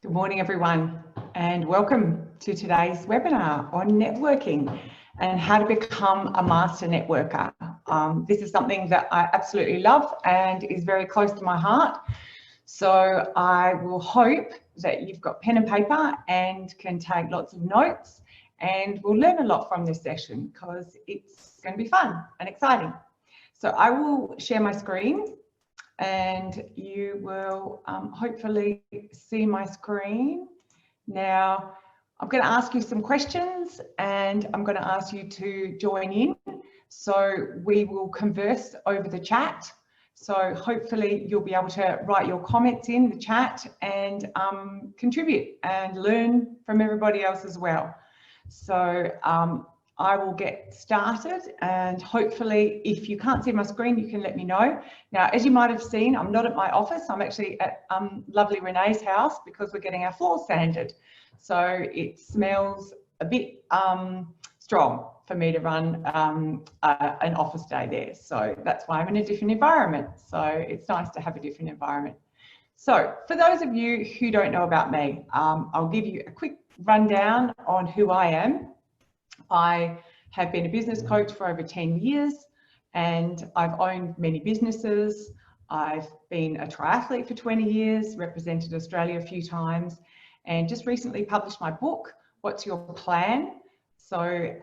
Good morning, everyone, and welcome to today's webinar on networking and how to become a master networker. This is something that I absolutely love and is very close to my heart. So I will hope that you've got pen and paper and can take lots of notes, and we'll learn a lot from this session because it's going to be fun and exciting. So I will share my screen and you will hopefully see my screen. Now, I'm going to ask you some questions and I'm going to ask you to join in. So we will converse over the chat. So hopefully you'll be able to write your comments in the chat and contribute and learn from everybody else as well. So I will get started, and hopefully if you can't see my screen, you can let me know. Now, as you might have seen, I'm not at my office. I'm actually at lovely Renee's house because we're getting our floor sanded. So it smells a bit strong for me to run an office day there. So that's why I'm in a different environment. So it's nice to have a different environment. So for those of you who don't know about me, I'll give you a quick rundown on who I am. I have been a business coach for over 10 years and I've owned many businesses. I've been a triathlete for 20 years, represented Australia a few times, and just recently published my book, What's Your Plan? So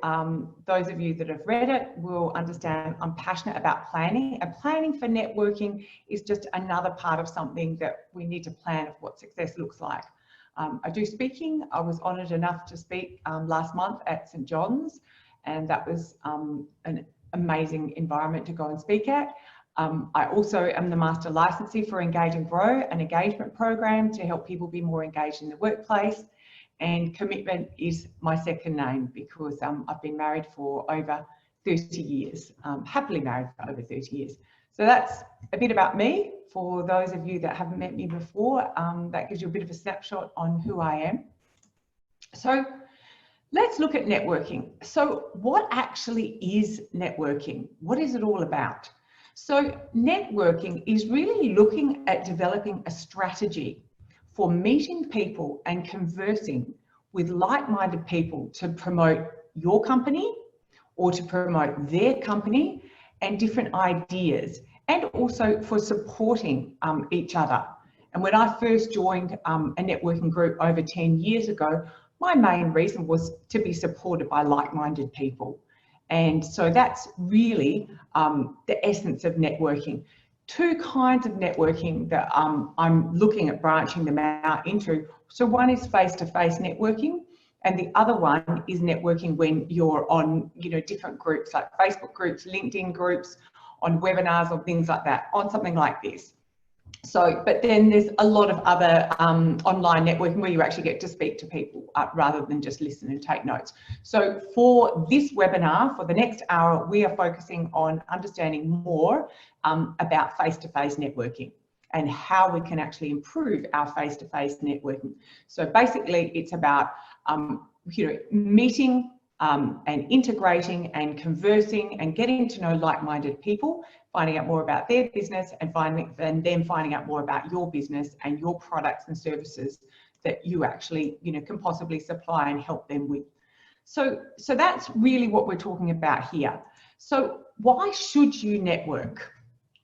those of you that have read it will understand I'm passionate about planning, and planning for networking is just another part of something that we need to plan of what success looks like. I do speaking. I was honoured enough to speak last month at St John's, and that was an amazing environment to go and speak at. I also am the Master Licensee for Engage and Grow, an engagement program to help people be more engaged in the workplace. And commitment is my second name because I've been married for over 30 years, happily married for over 30 years. So that's a bit about me. For those of you that haven't met me before, that gives you a bit of a snapshot on who I am. So let's look at networking. So what actually is networking? What is it all about? So networking is really looking at developing a strategy for meeting people and conversing with like-minded people to promote your company or to promote their company and different ideas, and also for supporting each other. And when I first joined a networking group over 10 years ago, my main reason was to be supported by like-minded people. And so that's really the essence of networking. Two kinds of networking that I'm looking at branching them out into. So one is face-to-face networking, and the other one is networking when you're on, different groups like Facebook groups, LinkedIn groups, on webinars or things like that, on something like this. So, but then there's a lot of other online networking where you actually get to speak to people rather than just listen and take notes. So for this webinar, for the next hour, we are focusing on understanding more about face-to-face networking and how we can actually improve our face-to-face networking. So basically it's about, meeting and integrating and conversing and getting to know like-minded people, finding out more about their business and then finding out more about your business and your products and services that you actually, can possibly supply and help them with. So that's really what we're talking about here. So why should you network?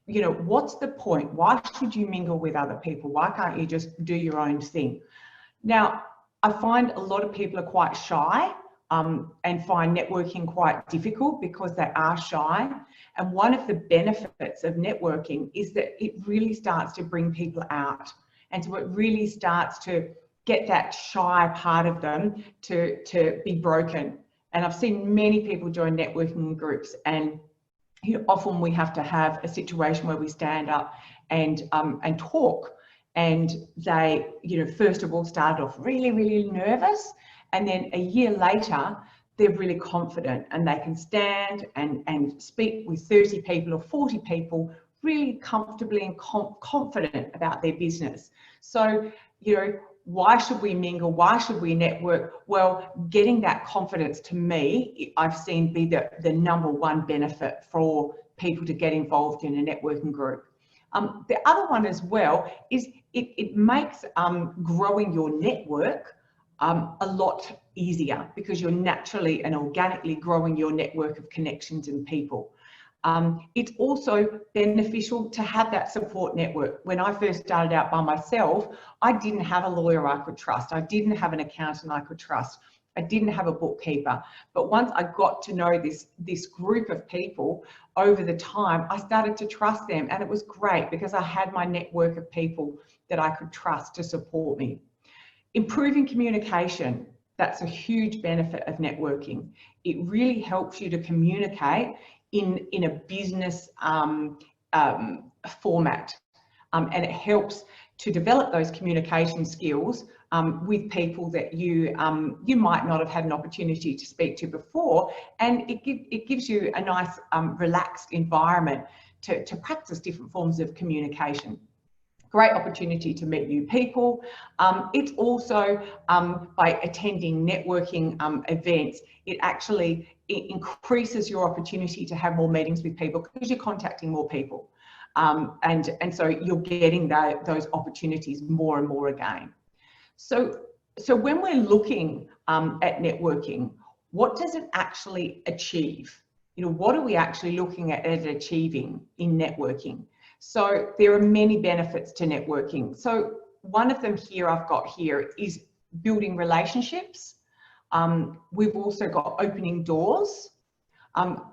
What's the point? Why should you mingle with other people? Why can't you just do your own thing? Now, I find a lot of people are quite shy and find networking quite difficult because they are shy. And one of the benefits of networking is that it really starts to bring people out. And so it really starts to get that shy part of them to be broken. And I've seen many people join networking groups, and often we have to have a situation where we stand up and talk. And they, first of all started off really, really nervous. And then a year later, they're really confident and they can stand and speak with 30 people or 40 people really comfortably and confident about their business. So, why should we mingle? Why should we network? Well, getting that confidence, to me, I've seen be the number one benefit for people to get involved in a networking group. The other one as well is it makes growing your network a lot easier, because you're naturally and organically growing your network of connections and people. It's also beneficial to have that support network. When I first started out by myself, I didn't have a lawyer I could trust. I didn't have an accountant I could trust. I didn't have a bookkeeper. But once I got to know this group of people over the time, I started to trust them, and it was great because I had my network of people that I could trust to support me. Improving communication, that's a huge benefit of networking. It really helps you to communicate in a business format, and it helps to develop those communication skills with people that you might not have had an opportunity to speak to before, and it gives you a nice relaxed environment to practice different forms of communication. Great opportunity to meet new people. It's also by attending networking events, it actually increases your opportunity to have more meetings with people because you're contacting more people, and so you're getting those opportunities more and more again. So when we're looking at networking, what does it actually achieve? You know, what are we actually looking at achieving in networking? So there are many benefits to networking. So one of them here I've got here is building relationships. We've also got opening doors,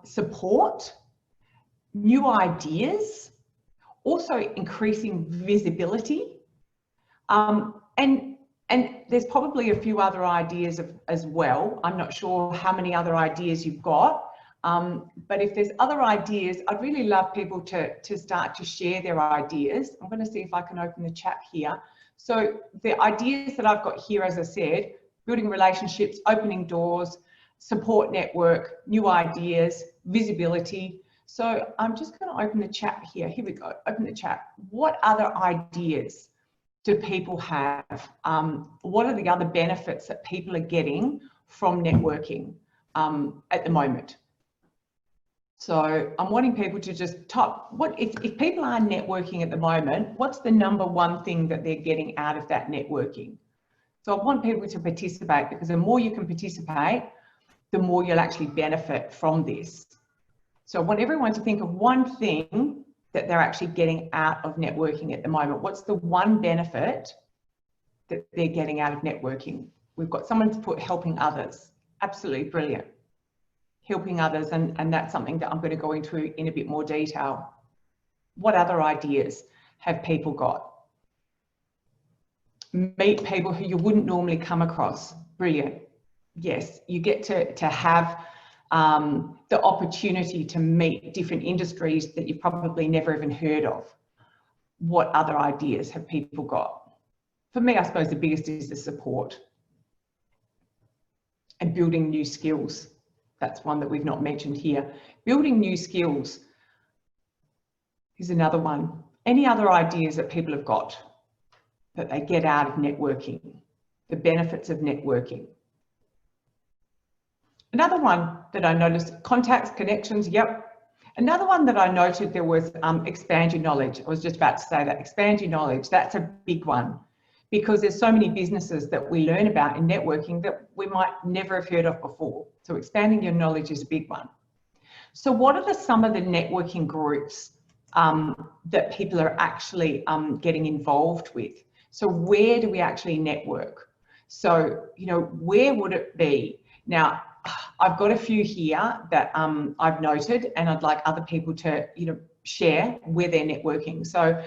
support, new ideas, also increasing visibility, and there's probably a few other ideas as well. I'm not sure how many other ideas you've got. But if there's other ideas, I'd really love people to start to share their ideas. I'm going to see if I can open the chat here. So the ideas that I've got here, as I said, building relationships, opening doors, support network, new ideas, visibility. So I'm just going to open the chat here. Here we go. Open the chat. What other ideas do people have? What are the other benefits that people are getting from networking at the moment? So I'm wanting people to just type, if people are networking at the moment, what's the number one thing that they're getting out of that networking? So I want people to participate, because the more you can participate, the more you'll actually benefit from this. So I want everyone to think of one thing that they're actually getting out of networking at the moment. What's the one benefit that they're getting out of networking? We've got someone to put helping others. Absolutely brilliant. Helping others, and that's something that I'm going to go into in a bit more detail. What other ideas have people got? Meet people who you wouldn't normally come across. Brilliant. Yes, you get to have the opportunity to meet different industries that you've probably never even heard of. What other ideas have people got? For me, I suppose the biggest is the support and building new skills. That's one that we've not mentioned here. Building new skills is another one. Any other ideas that people have got that they get out of networking? The benefits of networking. Another one that I noticed, contacts, connections, yep. Another one that I noted there was expand your knowledge. I was just about to say that, expand your knowledge. That's a big one, because there's so many businesses that we learn about in networking that we might never have heard of before. So expanding your knowledge is a big one. So what are some of the networking groups that people are actually getting involved with? So where do we actually network? So, you know, where would it be? Now, I've got a few here that I've noted, and I'd like other people to, you know, share where they're networking. So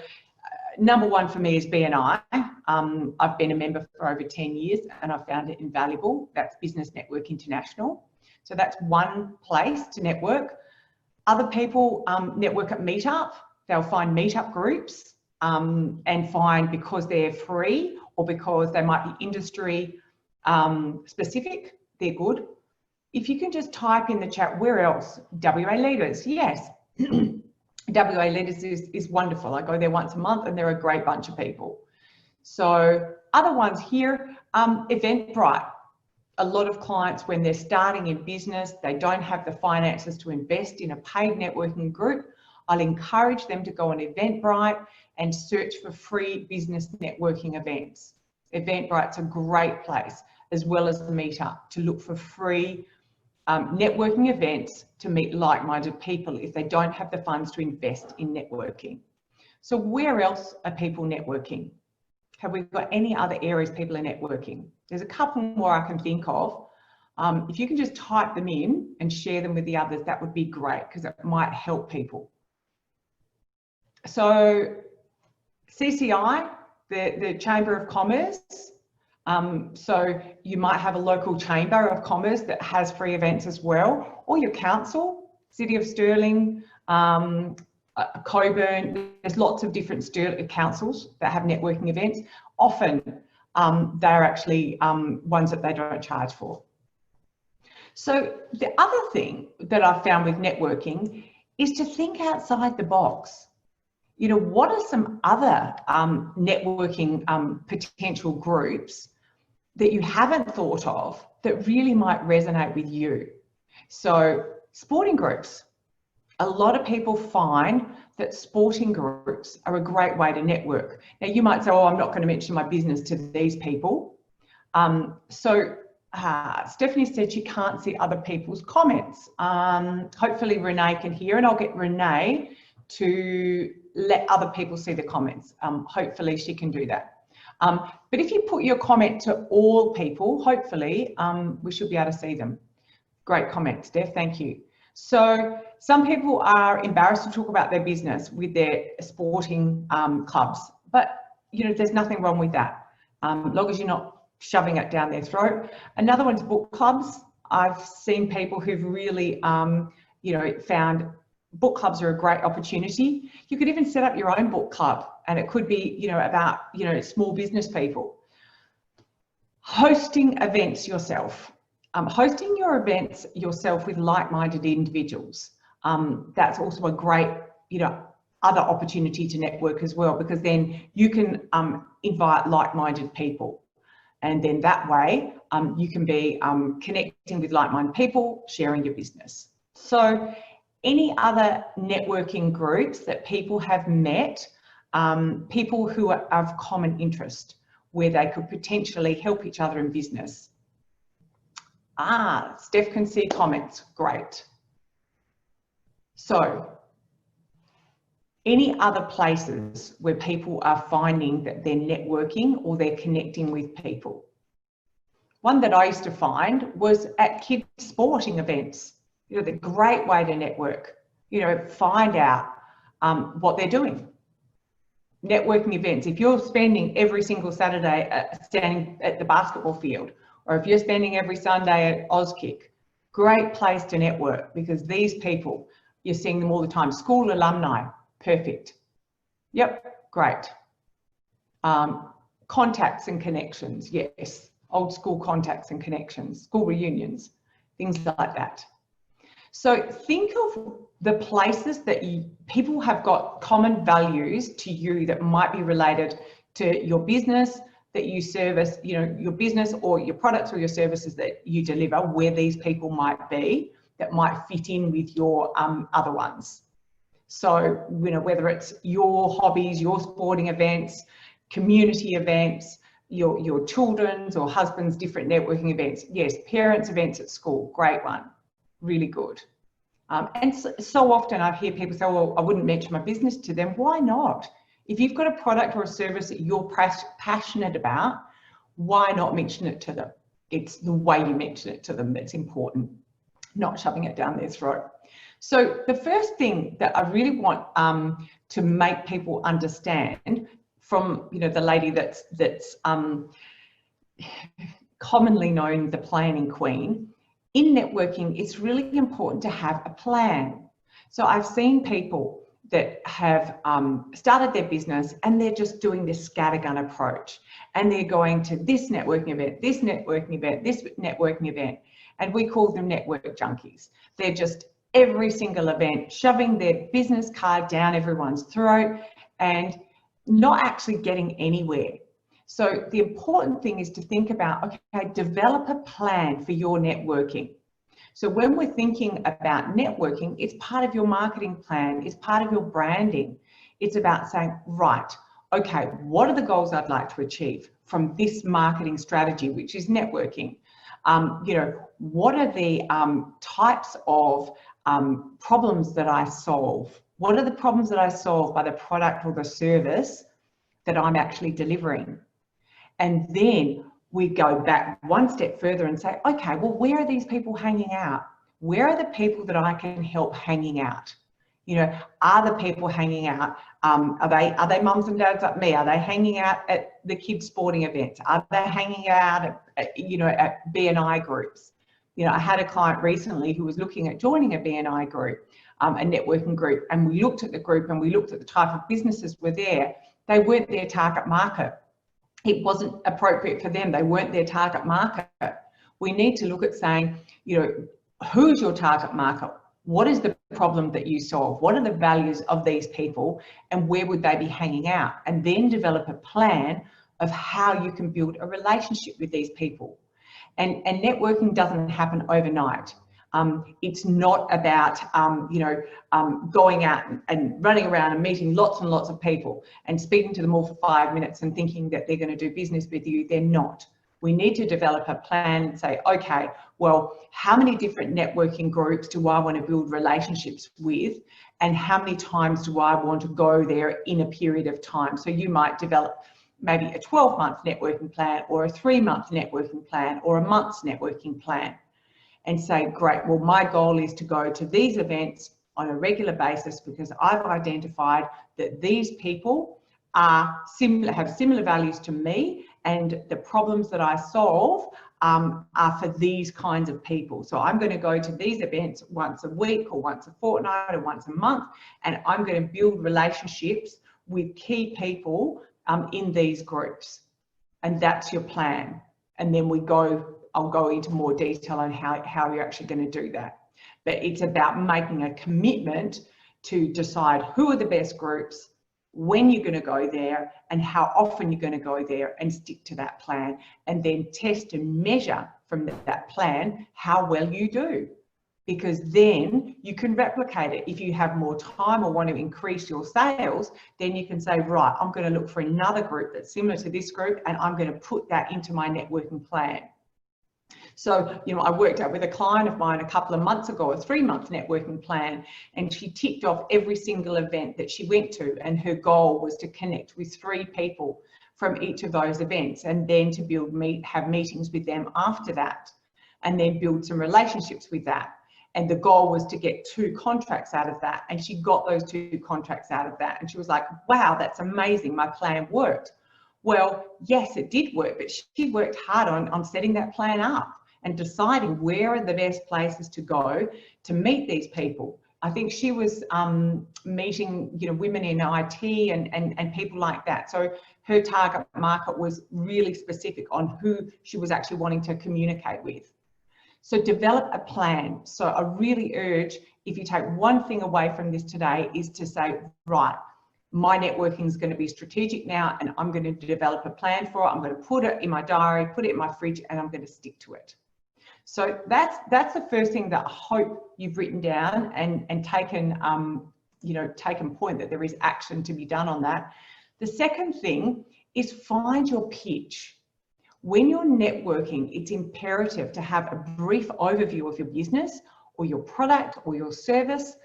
number one for me is BNI. I've been a member for over 10 years and I've found it invaluable. That's Business Network International. So that's one place to network. Other people network at Meetup. They'll find meetup groups and find, because they're free or because they might be industry specific, they're good. If you can just type in the chat, where else? WA Leaders, yes. WA Leaders is wonderful. I go there once a month and they're a great bunch of people. So other ones here, Eventbrite. A lot of clients, when they're starting in business, they don't have the finances to invest in a paid networking group. I'll encourage them to go on Eventbrite and search for free business networking events. Eventbrite's a great place, as well as the Meetup, to look for free networking events to meet like-minded people if they don't have the funds to invest in networking. So where else are people networking? Have we got any other areas people are networking? There's a couple more I can think of. If you can just type them in and share them with the others, that would be great, because it might help people. So CCI, the Chamber of Commerce. So you might have a local Chamber of Commerce that has free events as well, or your council, City of Stirling, Coburn. There's lots of different councils that have networking events. Often they're actually ones that they don't charge for. So the other thing that I've found with networking is to think outside the box. You know, what are some other networking potential groups that you haven't thought of that really might resonate with you? So sporting groups. A lot of people find that sporting groups are a great way to network. Now you might say, oh, I'm not going to mention my business to these people. Stephanie said she can't see other people's comments. Hopefully Renee can hear, and I'll get Renee to let other people see the comments. Hopefully she can do that. But if you put your comment to all people, hopefully we should be able to see them. Great comment, Steph, thank you. So some people are embarrassed to talk about their business with their sporting clubs, but you know, there's nothing wrong with that, as long as you're not shoving it down their throat. Another one's book clubs. I've seen people who've really, you know, found book clubs are a great opportunity. You could even set up your own book club, and it could be, you know, about, you know, small business people. Hosting events yourself. Hosting your events yourself with like-minded individuals. That's also a great, you know, other opportunity to network as well, because then you can invite like-minded people. And then that way you can be connecting with like-minded people, sharing your business. So any other networking groups that people have met, people who are of common interest, where they could potentially help each other in business. Steph can see comments, great. So any other places where people are finding that they're networking or they're connecting with people? One that I used to find was at kids sporting events. You know, the great way to network, you know, find out what they're doing. Networking events, if you're spending every single Saturday standing at the basketball field, or if you're spending every Sunday at Auskick, great place to network, because these people, you're seeing them all the time. School alumni, perfect. Yep, great. Contacts and connections, yes. Old school contacts and connections, school reunions, things like that. So think of the places that people have got common values to you that might be related to your business that you service, you know, your business or your products or your services that you deliver, where these people might be that might fit in with your other ones. So, you know, whether it's your hobbies, your sporting events, community events, your children's or husband's different networking events. Yes, parents' events at school, great one, really good. And so often I hear people say, well, I wouldn't mention my business to them. Why not? If you've got a product or a service that you're passionate about, why not mention it to them? It's the way you mention it to them that's important, not shoving it down their throat. So the first thing that I really want to make people understand from, you know, the lady that's commonly known the planning queen, in networking, it's really important to have a plan. So I've seen people that have started their business and they're just doing this scattergun approach, and they're going to this networking event, this networking event, this networking event, and we call them network junkies. They're just every single event shoving their business card down everyone's throat and not actually getting anywhere. So the important thing is to think about, okay, develop a plan for your networking. So when we're thinking about networking, it's part of your marketing plan, it's part of your branding. It's about saying, right, okay, what are the goals I'd like to achieve from this marketing strategy, which is networking? What are the types of problems that I solve? What are the problems that I solve by the product or the service that I'm actually delivering? And then we go back one step further and say, okay, well, where are these people hanging out? Where are the people that I can help hanging out? Are the people hanging out, are they mums and dads like me? Are they hanging out at the kids' sporting events? Are they hanging out at BNI groups? I had a client recently who was looking at joining a BNI group, a networking group, and we looked at the group and we looked at the type of businesses were there. They weren't their target market. It wasn't appropriate for them. They weren't their target market. We need to look at saying, who's your target market? What is the problem that you solve? What are the values of these people and where would they be hanging out? And then develop a plan of how you can build a relationship with these people. And networking doesn't happen overnight. It's not about, going out and running around and meeting lots and lots of people and speaking to them all for 5 minutes and thinking that they're going to do business with you. They're not. We need to develop a plan and say, okay, well, how many different networking groups do I want to build relationships with? And how many times do I want to go there in a period of time? So you might develop maybe a 12-month networking plan or a 3-month networking plan or a month's networking plan and say, great, well, my goal is to go to these events on a regular basis because I've identified that these people have similar values to me, and the problems that I solve are for these kinds of people. So I'm going to go to these events once a week or once a fortnight or once a month, and I'm going to build relationships with key people in these groups. And that's your plan. And then I'll go into more detail on how you're actually going to do that. But it's about making a commitment to decide who are the best groups, when you're going to go there, and how often you're going to go there, and stick to that plan, and then test and measure from that plan how well you do, because then you can replicate it. If you have more time or want to increase your sales, then you can say, right, I'm going to look for another group that's similar to this group, and I'm going to put that into my networking plan. So, I worked out with a client of mine a couple of months ago, a 3-month networking plan, and she ticked off every single event that she went to, and her goal was to connect with 3 people from each of those events, and then to have meetings with them after that, and then build some relationships with that. And the goal was to get 2 contracts out of that, and she got those 2 contracts out of that, and she was like, wow, that's amazing, my plan worked. Well, yes, it did work, but she worked hard on setting that plan up and deciding where are the best places to go to meet these people. I think she was meeting, women in IT and people like that. So her target market was really specific on who she was actually wanting to communicate with. So develop a plan. So I really urge, if you take one thing away from this today, is to say, right, my networking is going to be strategic now, and I'm going to develop a plan for it. I'm going to put it in my diary, put it in my fridge, and I'm going to stick to it. So that's the first thing that I hope you've written down and taken, taken point that there is action to be done on that. The second thing is find your pitch. When you're networking, it's imperative to have a brief overview of your business or your product or your service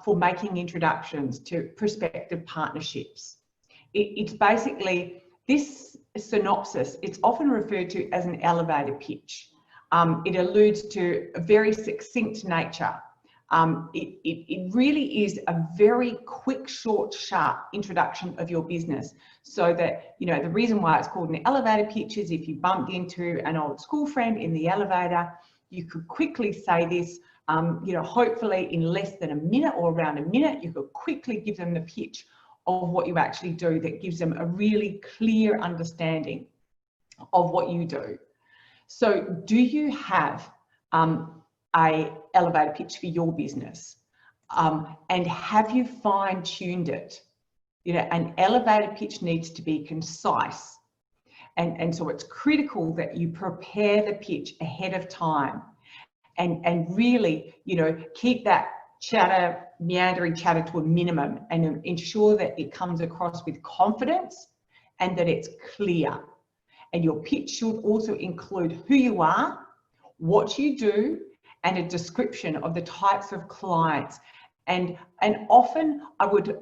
for making introductions to prospective partnerships. It's basically this synopsis. It's often referred to as an elevator pitch. It alludes to a very succinct nature. It really is a very quick, short, sharp introduction of your business, so that, the reason why it's called an elevator pitch is if you bumped into an old school friend in the elevator, you could quickly say this, hopefully in less than a minute or around a minute, you could quickly give them the pitch of what you actually do that gives them a really clear understanding of what you do. So do you have a elevator pitch for your business? And have you fine-tuned it? An elevator pitch needs to be concise. And so it's critical that you prepare the pitch ahead of time and really, you know, keep that meandering chatter to a minimum, and ensure that it comes across with confidence and that it's clear. And your pitch should also include who you are, what you do, and a description of the types of clients. And often I would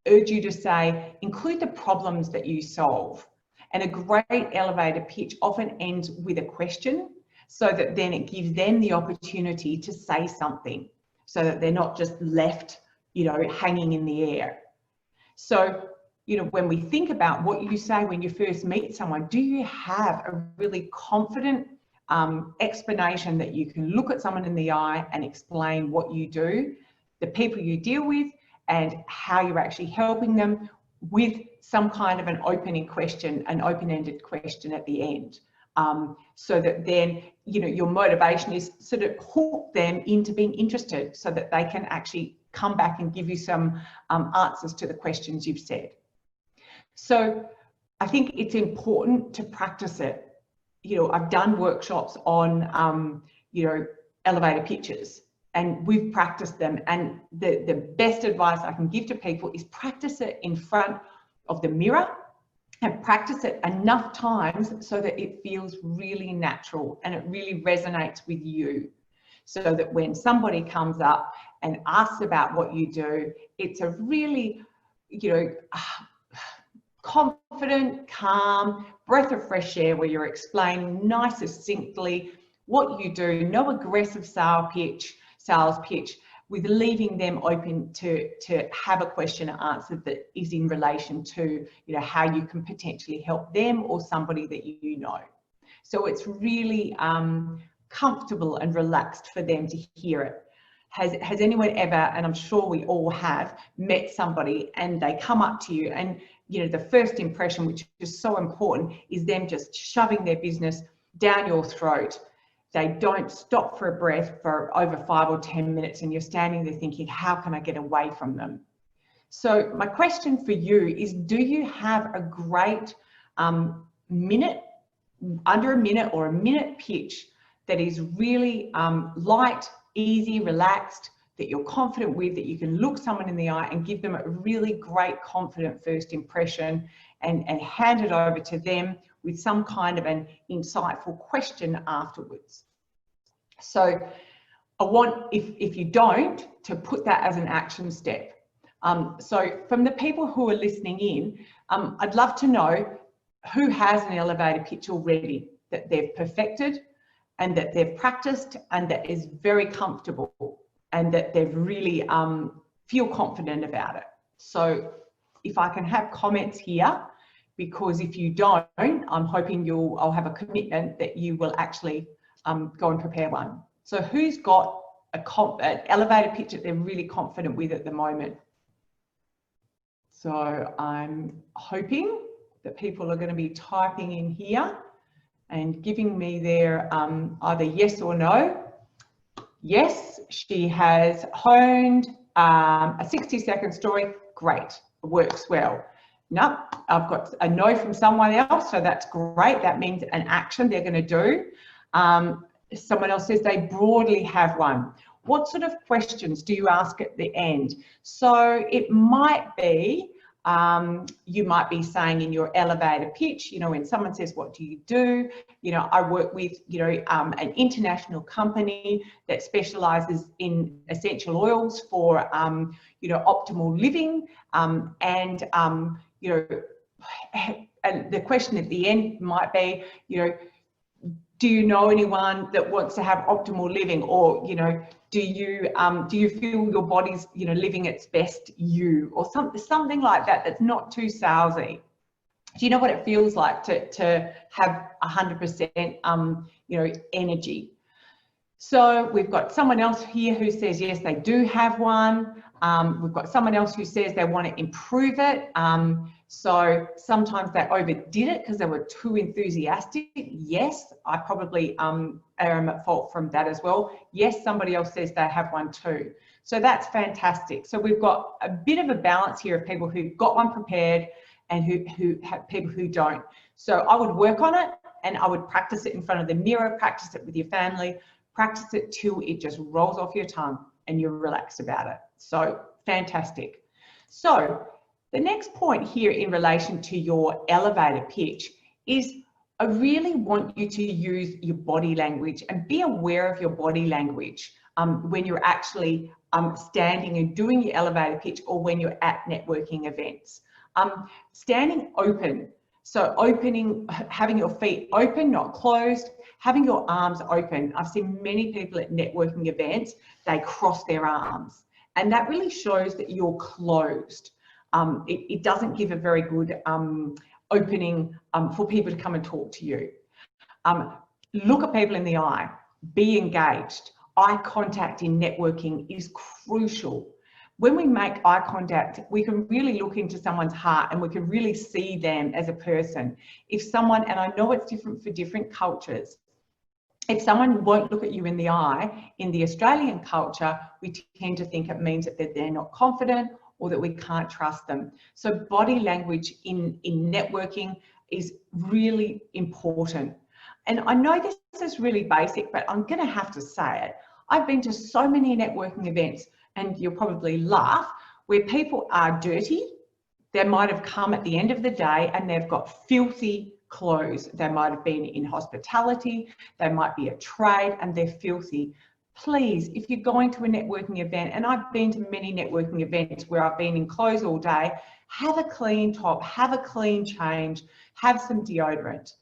urge you to say, include the problems that you solve. And a great elevator pitch often ends with a question, so that then it gives them the opportunity to say something, so that they're not just left, you know, hanging in the air. So, you know, when we think about what you say when you first meet someone, do you have a really confident explanation that you can look at someone in the eye and explain what you do, the people you deal with, and how you're actually helping them, with some kind of an opening question, an open-ended question at the end, so that then, you know, your motivation is sort of hook them into being interested, so that they can actually come back and give you some answers to the questions you've said. So I think it's important to practice it. You know, I've done workshops on, you know, elevator pitches, and we've practiced them. And the best advice I can give to people is practice it in front of the mirror, and practice it enough times so that it feels really natural and it really resonates with you. So that when somebody comes up and asks about what you do, it's a really, you know, confident, calm breath of fresh air, where you're explaining nice succinctly what you do. No aggressive sales pitch, with leaving them open to have a question answered that is in relation to, you know, how you can potentially help them or somebody that you know. So it's really comfortable and relaxed for them to hear it. Has anyone ever, and I'm sure we all have, met somebody and they come up to you, and you know, the first impression, which is so important, is them just shoving their business down your throat. They don't stop for a breath for over 5 or 10 minutes, and you're standing there thinking, how can I get away from them? So my question for you is, do you have a great minute, under a minute or a minute pitch that is really light, easy, relaxed, that you're confident with, that you can look someone in the eye and give them a really great, confident first impression, and hand it over to them with some kind of an insightful question afterwards? So I want, if you don't, to put that as an action step. So from the people who are listening in, I'd love to know who has an elevator pitch already that they've perfected, and that they've practiced, and that is very comfortable, and that they've really feel confident about it. So if I can have comments here, because if you don't, I'm hoping I'll have a commitment that you will actually go and prepare one. So who's got an elevator pitch that they're really confident with at the moment? So I'm hoping that people are going to be typing in here and giving me their either yes or no. Yes, she has honed a 60-second story. Great, works well. No, I've got a no from someone else, so that's great. That means an action they're going to do. Someone else says they broadly have one. What sort of questions do you ask at the end? So it might be, you might be saying in your elevator pitch, you know, when someone says, what do you do? You know, I work with, you know, an international company that specializes in essential oils for, you know, optimal living. You know, and the question at the end might be, you know, do you know anyone that wants to have optimal living? Or, you know, do you feel your body's, you know, living its best you, or something like that, that's not too salesy? Do you know what it feels like to have 100% you know, energy? So we've got someone else here who says yes, they do have one. We've got someone else who says they want to improve it. So sometimes they overdid it because they were too enthusiastic. Yes, I probably am at fault from that as well. Yes, somebody else says they have one too. So that's fantastic. So we've got a bit of a balance here of people who've got one prepared and who have people who don't. So I would work on it, and I would practice it in front of the mirror, practice it with your family, Practice it till it just rolls off your tongue and you're relaxed about it. So fantastic. So the next point here in relation to your elevator pitch is I really want you to use your body language and be aware of your body language when you're actually standing and doing your elevator pitch, or when you're at networking events. Standing open, so having your feet open, not closed, having your arms open. I've seen many people at networking events, they cross their arms, and that really shows that you're closed. It doesn't give a very good opening for people to come and talk to you. Look at people in the eye, be engaged. Eye contact in networking is crucial. When we make eye contact, we can really look into someone's heart and we can really see them as a person. If someone, and I know it's different for different cultures, if someone won't look at you in the eye, in the Australian culture, we tend to think it means that they're not confident or that we can't trust them. So body language in networking is really important. And I know this is really basic, but I'm going to have to say it. I've been to so many networking events, and you'll probably laugh, where people are dirty. They might have come at the end of the day and they've got filthy clothes. They might have been in hospitality, they might be a trade, and they're filthy. Please, if you're going to a networking event, and I've been to many networking events where I've been in clothes all day, have a clean top, have a clean change, have some deodorant.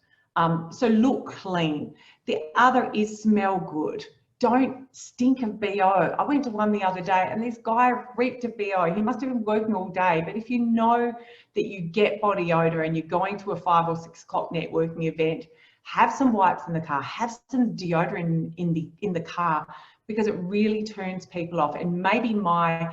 So look clean. The other is smell good. Don't stink of BO. I went to one the other day and this guy reeked of BO. He must have been working all day, but if you know that you get body odor and you're going to a 5 or 6 o'clock networking event, have some wipes in the car, have some deodorant in the car, because it really turns people off. And maybe my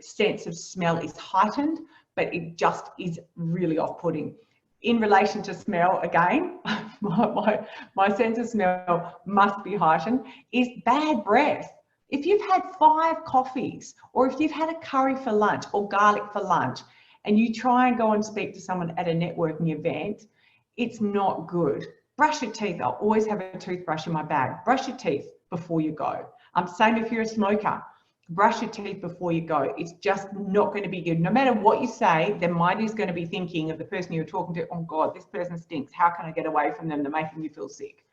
sense of smell is heightened, but it just is really off-putting. In relation to smell, again, my sense of smell must be heightened, is bad breath. If you've had 5 coffees, or if you've had a curry for lunch or garlic for lunch, and you try and go and speak to someone at a networking event, it's not good. Brush your teeth. I'll always have a toothbrush in my bag. Brush your teeth before you go. Same if you're a smoker. Brush your teeth before you go. It's just not going to be good. No matter what you say, their mind is going to be thinking of the person you're talking to, oh God, this person stinks. How can I get away from them? They're making me feel sick.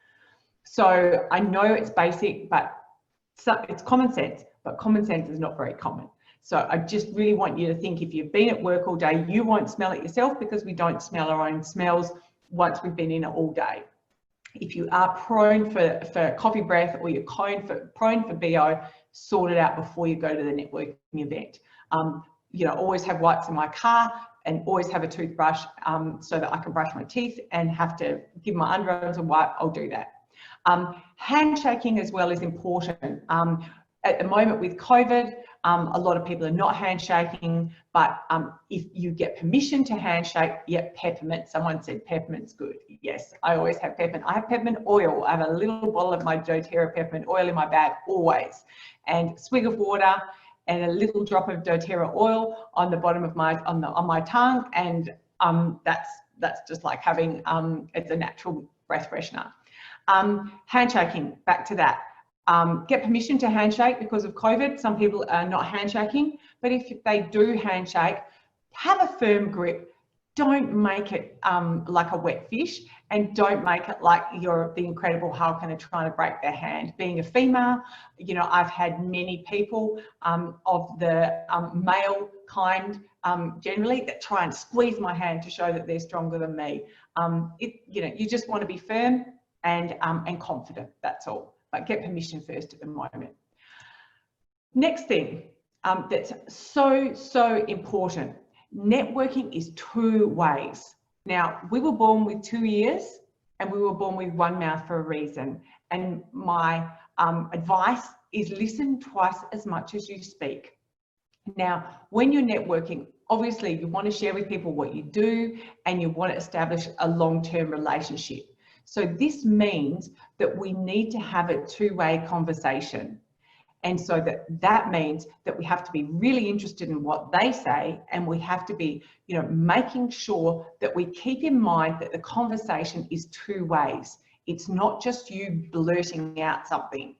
So I know it's basic, but it's common sense, but common sense is not very common. So I just really want you to think, if you've been at work all day, you won't smell it yourself, because we don't smell our own smells once we've been in it all day. If you are prone for coffee breath, or you're prone for BO, sort it out before you go to the networking event. Always have wipes in my car, and always have a toothbrush so that I can brush my teeth, and have to give my underarms a wipe, I'll do that. Handshaking as well is important. At the moment with COVID, a lot of people are not handshaking, but if you get permission to handshake, peppermint. Someone said peppermint's good. Yes, I always have peppermint. I have peppermint oil. I have a little bottle of my doTERRA peppermint oil in my bag always, and swig of water and a little drop of doTERRA oil on the bottom of on my tongue, and that's just like having it's a natural breath freshener. Handshaking, back to that. Get permission to handshake. Because of COVID, some people are not handshaking, but if they do handshake, have a firm grip. Don't make it like a wet fish, and don't make it like you're the Incredible Hulk and are trying to break their hand. Being a female, I've had many people of the male kind generally that try and squeeze my hand to show that they're stronger than me. You just want to be firm and confident, that's all. But get permission first at the moment. Next thing that's so important, networking is 2 ways. Now, we were born with 2 ears and we were born with 1 mouth for a reason. And my advice is listen twice as much as you speak. Now, when you're networking, obviously you want to share with people what you do, and you want to establish a long-term relationship. So this means that we need to have a 2-way conversation. And so that means that we have to be really interested in what they say, and we have to be, making sure that we keep in mind that the conversation is 2 ways. It's not just you blurting out something.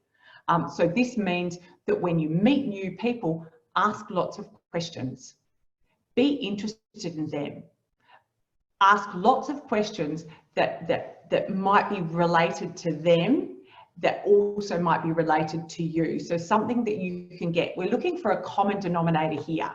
So this means that when you meet new people, ask lots of questions. Be interested in them. Ask lots of questions that might be related to them, that also might be related to you. So something that you can get. We're looking for a common denominator here.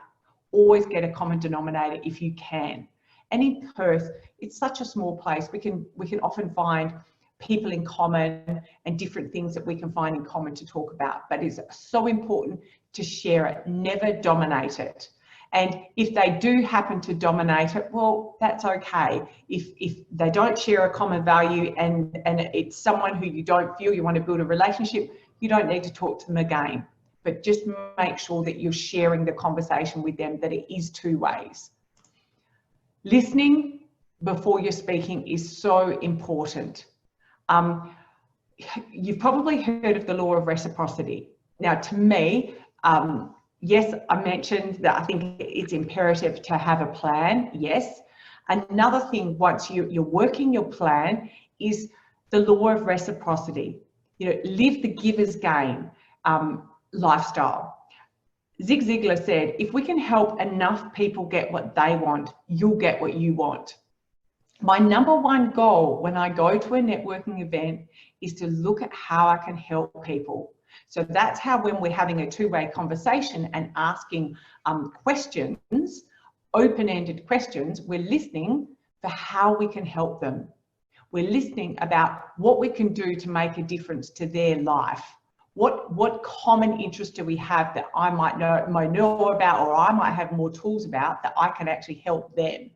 Always get a common denominator if you can. And in Perth, it's such a small place. We can often find people in common and different things that we can find in common to talk about. But it's so important to share it, never dominate it. And if they do happen to dominate it, well, that's okay. If they don't share a common value and it's someone who you don't feel you want to build a relationship, you don't need to talk to them again. But just make sure that you're sharing the conversation with them, that it is two ways. Listening before you're speaking is so important. You've probably heard of the law of reciprocity. Now, to me, yes, I mentioned that I think it's imperative to have a plan. Yes. Another thing, once you're working your plan, is the law of reciprocity. You know, live the giver's gain lifestyle. Zig Ziglar said, if we can help enough people get what they want, you'll get what you want. My number one goal when I go to a networking event is to look at how I can help people. So that's how, when we're having a two-way conversation and asking questions, open-ended questions, we're listening for how we can help them. We're listening about what we can do to make a difference to their life. What common interest do we have that I might know about, or I might have more tools about, that I can actually help them?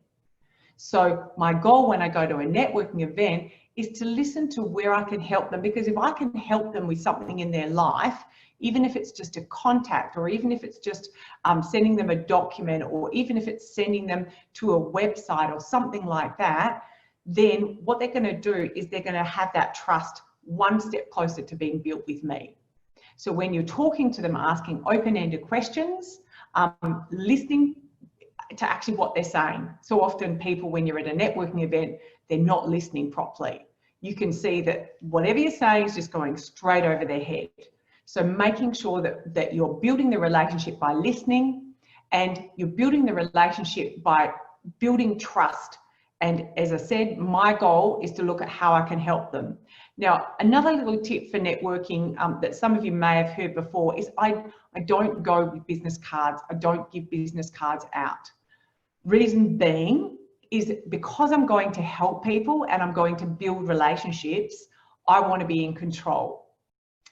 So my goal when I go to a networking event is to listen to where I can help them, because if I can help them with something in their life, even if it's just a contact, or even if it's just sending them a document, or even if it's sending them to a website or something like that, then what they're going to do is they're going to have that trust one step closer to being built with me. So when you're talking to them, asking open-ended questions, listening to actually what they're saying. So often people, when you're at a networking event, they're not listening properly. You can see that whatever you're saying is just going straight over their head. So making sure that you're building the relationship by listening, and you're building the relationship by building trust. And as I said, my goal is to look at how I can help them. Now, another little tip for networking that some of you may have heard before is I don't go with business cards. I don't give business cards out. Reason being is because I'm going to help people and I'm going to build relationships, I want to be in control.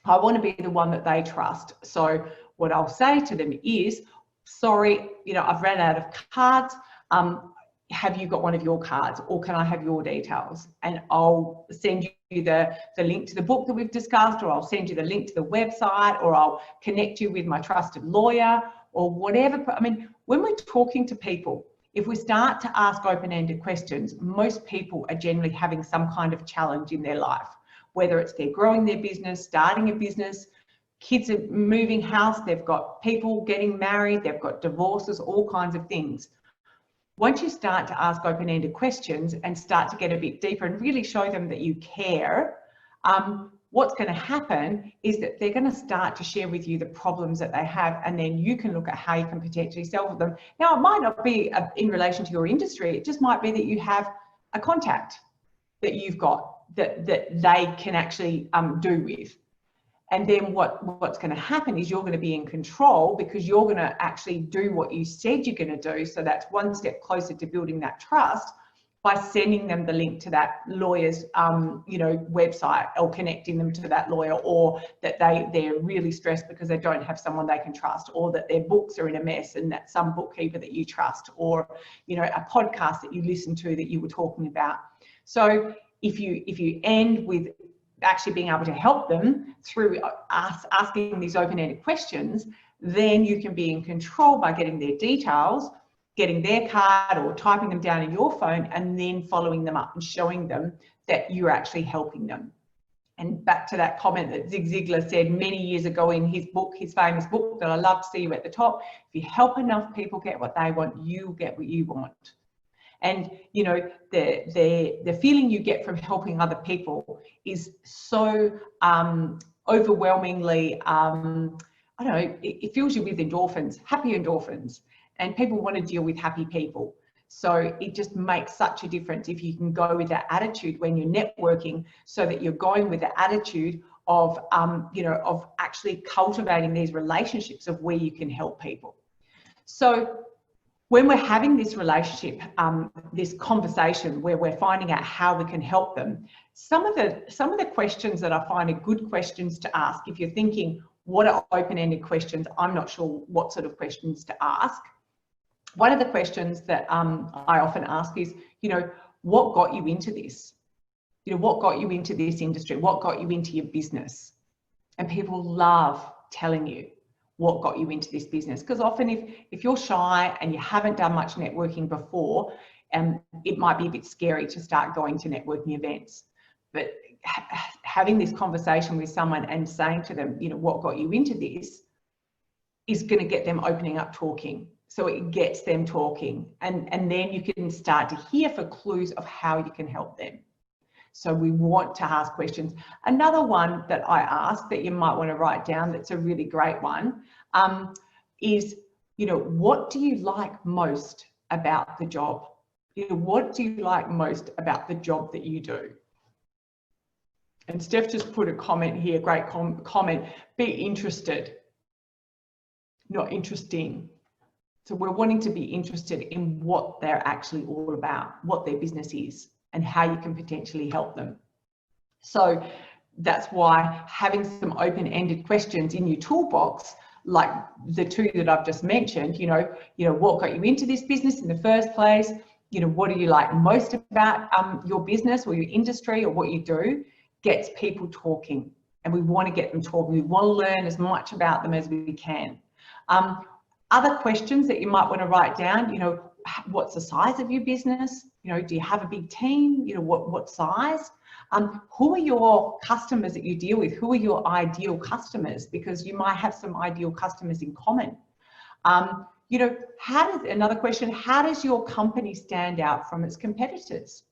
I want to be the one that they trust. So what I'll say to them is, sorry, you know, I've ran out of cards. Have you got one of your cards, or can I have your details? And I'll send you the link to the book that we've discussed, or I'll send you the link to the website, or I'll connect you with my trusted lawyer, or whatever. I mean, when we're talking to people, if we start to ask open-ended questions, most people are generally having some kind of challenge in their life, whether it's they're growing their business, starting a business, kids are moving house, they've got people getting married, they've got divorces, all kinds of things. Once you start to ask open-ended questions and start to get a bit deeper and really show them that you care, what's going to happen is that they're going to start to share with you the problems that they have, and then you can look at how you can potentially solve them. Now, it might not be in relation to your industry. It just might be that you have a contact that you've got that they can actually do with. And then what's going to happen is you're going to be in control, because you're going to actually do what you said you're going to do. So that's one step closer to building that trust, by sending them the link to that lawyer's website, or connecting them to that lawyer, or that they're really stressed because they don't have someone they can trust, or that their books are in a mess and that's some bookkeeper that you trust, or a podcast that you listen to that you were talking about. So if you end with actually being able to help them through asking these open-ended questions, then you can be in control by getting their details, getting their card, or typing them down in your phone, and then following them up and showing them that you're actually helping them. And back to that comment that Zig Ziglar said many years ago in his book, his famous book that I love to see you at the top, if you help enough people get what they want, you get what you want. And you know, the feeling you get from helping other people is so overwhelmingly, I don't know, it fills you with endorphins, happy endorphins, and people want to deal with happy people. So it just makes such a difference if you can go with that attitude when you're networking, so that you're going with the attitude of, you know, of actually cultivating these relationships of where you can help people. So when we're having this relationship, this conversation where we're finding out how we can help them, some of the questions that I find are good questions to ask, if you're thinking, what are open-ended questions? I'm not sure what sort of questions to ask. One of the questions that I often ask is, you know, what got you into this? You know, what got you into this industry? What got you into your business? And people love telling you what got you into this business, because often if you're shy and you haven't done much networking before, it might be a bit scary to start going to networking events. But having this conversation with someone and saying to them, you know, what got you into this, is going to get them opening up, talking. So it gets them talking, and then you can start to hear for clues of how you can help them. So we want to ask questions. Another one that I ask that you might want to write down, that's a really great one, is, you know, what do you like most about the job? You know, what do you like most about the job that you do? And Steph just put a comment here, great comment, be interested, not interesting. So we're wanting to be interested in what they're actually all about, what their business is, and how you can potentially help them. So that's why having some open-ended questions in your toolbox, like the two that I've just mentioned, you know, what got you into this business in the first place? You know, what do you like most about your business or your industry or what you do? Gets people talking, and we want to get them talking. We want to learn as much about them as we can. Other questions that you might want to write down, you know, what's the size of your business? You know, do you have a big team? You know, what size? Who are your customers that you deal with? Who are your ideal customers? Because you might have some ideal customers in common. You know, another question, how does your company stand out from its competitors?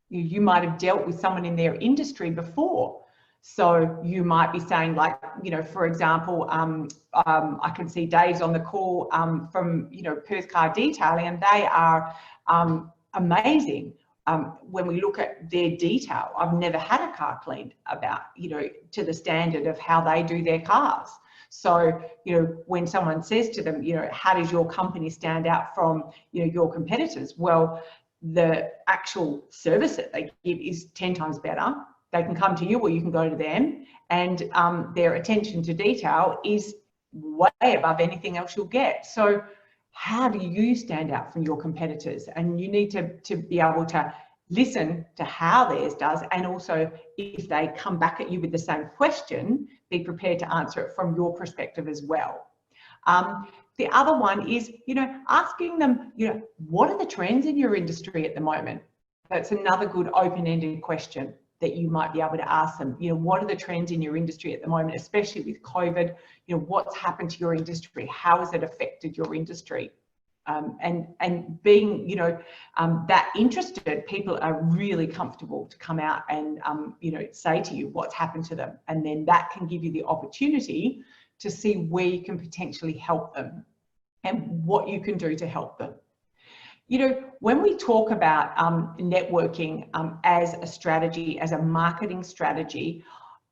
You might have dealt with someone in their industry before. So you might be saying, like, you know, for example, I can see Dave's on the call from, you know, Perth Car Detailing, and they are amazing. When we look at their detail, I've never had a car cleaned about, you know, to the standard of how they do their cars. So, you know, when someone says to them, you know, how does your company stand out from, you know, your competitors? Well, the actual service that they give is 10 times better. They can come to you or you can go to them, and their attention to detail is way above anything else you'll get. So how do you stand out from your competitors? And you need to be able to listen to how theirs does, and also if they come back at you with the same question, be prepared to answer it from your perspective as well. The other one is, you know, asking them, you know, what are the trends in your industry at the moment? That's another good open-ended question that you might be able to ask them. You know, what are the trends in your industry at the moment, especially with COVID? You know, what's happened to your industry? How has it affected your industry? And being, you know, that interested, people are really comfortable to come out and, you know, say to you what's happened to them. And then that can give you the opportunity to see where you can potentially help them and what you can do to help them. You know, when we talk about networking as a strategy, as a marketing strategy,